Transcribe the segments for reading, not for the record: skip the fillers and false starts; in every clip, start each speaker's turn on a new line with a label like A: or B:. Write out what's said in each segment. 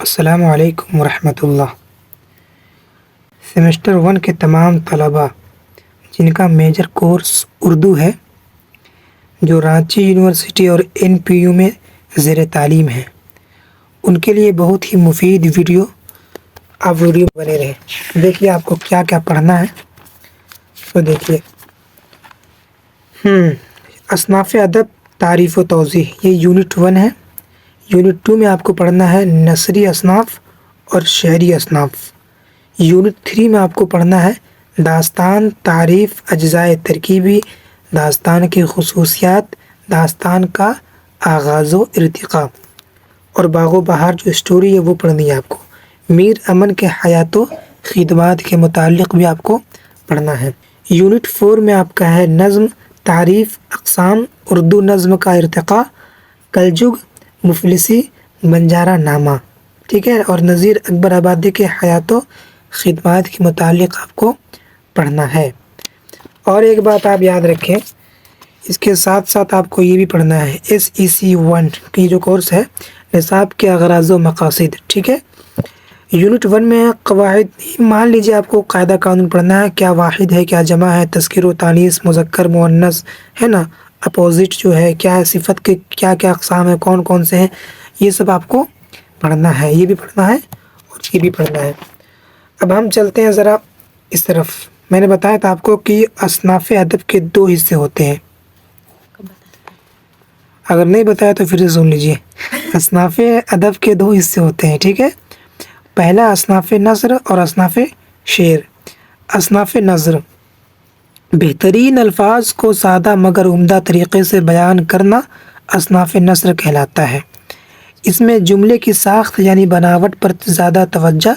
A: السلام علیکم ورحمۃ اللہ۔ سیمسٹر 1 کے تمام طلباء جن کا میجر کورس اردو ہے، جو رانچی یونیورسٹی اور NPU میں زیر تعلیم ہیں، ان کے لیے بہت ہی مفید ویڈیو بنے رہے۔ دیکھیے آپ کو کیا کیا پڑھنا ہے، تو دیکھیے اصناف ادب تعریف و توضیح، یہ یونٹ 1 ہے۔ یونٹ 2 میں آپ کو پڑھنا ہے نثری اصناف اور شعری اصناف۔ یونٹ 3 میں آپ کو پڑھنا ہے داستان، تعریف، اجزاء ترکیبی، داستان کی خصوصیات، داستان کا آغاز و ارتقاء، اور باغ و بہار جو اسٹوری ہے وہ پڑھنی ہے آپ کو۔ میر امن کے حیات و خدمات کے متعلق بھی آپ کو پڑھنا ہے۔ یونٹ 4 میں آپ کا ہے نظم، تعریف، اقسام، اردو نظم کا ارتقاء، کلجگ، مفلسی، بنجارہ نامہ، ٹھیک ہے، اور نذیر اکبر آبادی کے حیات و خدمات کے متعلق آپ کو پڑھنا ہے۔ اور ایک بات آپ یاد رکھیں، اس کے ساتھ ساتھ آپ کو یہ بھی پڑھنا ہے SEC 1 کی جو کورس ہے، نصاب کے اغراض و مقاصد، ٹھیک ہے۔ یونٹ 1 میں قواعد، مان لیجیے آپ کو قاعدہ قانون پڑھنا ہے، کیا واحد ہے، کیا جمع ہے، تذکیر و تانیث، مذکر مؤنث ہے نا، اپوزٹ جو ہے کیا ہے، صفت کے کیا کیا اقسام ہیں، کون کون سے ہیں، یہ سب آپ کو پڑھنا ہے، یہ بھی پڑھنا ہے اور یہ بھی پڑھنا ہے۔ اب ہم چلتے ہیں ذرا اس طرف۔ میں نے بتایا تھا آپ کو کہ اصناف ادب کے 2 حصے ہوتے ہیں، اگر نہیں بتایا تو پھر سے سن لیجیے۔ اصناف ادب کے 2 حصے ہوتے ہیں، ٹھیک ہے۔ پہلا اصناف نثر اور اصناف شعر۔ اصناف نثر، بہترین الفاظ کو سادہ مگر عمدہ طریقے سے بیان کرنا اصناف نثر کہلاتا ہے۔ اس میں جملے کی ساخت یعنی بناوٹ پر زیادہ توجہ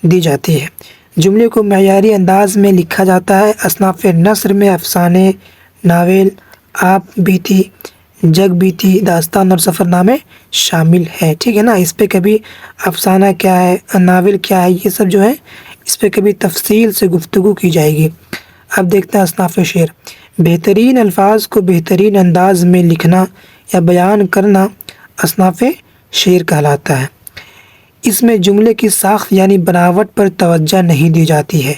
A: دی جاتی ہے، جملے کو معیاری انداز میں لکھا جاتا ہے۔ اصناف نثر میں افسانے، ناول، آپ بیتی، جگ بیتی، داستان اور سفر نامے شامل ہے، ٹھیک ہے نا۔ اس پہ کبھی افسانہ کیا ہے، ناول کیا ہے، یہ سب جو ہے اس پہ کبھی تفصیل سے گفتگو کی جائے گی۔ اب دیکھتے ہیں اصناف شعر۔ بہترین الفاظ کو بہترین انداز میں لکھنا یا بیان کرنا اصناف شعر کہلاتا ہے۔ اس میں جملے کی ساخت یعنی بناوٹ پر توجہ نہیں دی جاتی ہے،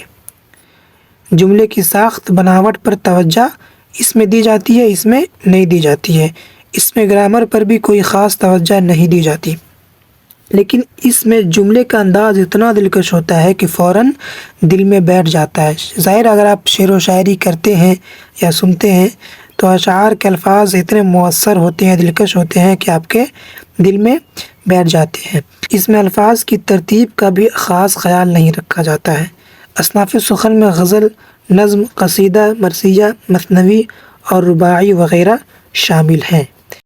A: جملے کی ساخت بناوٹ پر توجہ اس میں دی جاتی ہے، اس میں نہیں دی جاتی ہے۔ اس میں گرامر پر بھی کوئی خاص توجہ نہیں دی جاتی، لیکن اس میں جملے کا انداز اتنا دلکش ہوتا ہے کہ فوراً دل میں بیٹھ جاتا ہے۔ ظاہر اگر آپ شعر و شاعری کرتے ہیں یا سنتے ہیں تو اشعار کے الفاظ اتنے مؤثر ہوتے ہیں، دلکش ہوتے ہیں کہ آپ کے دل میں بیٹھ جاتے ہیں۔ اس میں الفاظ کی ترتیب کا بھی خاص خیال نہیں رکھا جاتا ہے۔ اصناف سخن میں غزل، نظم، قصیدہ، مرثیہ، مثنوی اور رباعی وغیرہ شامل ہیں۔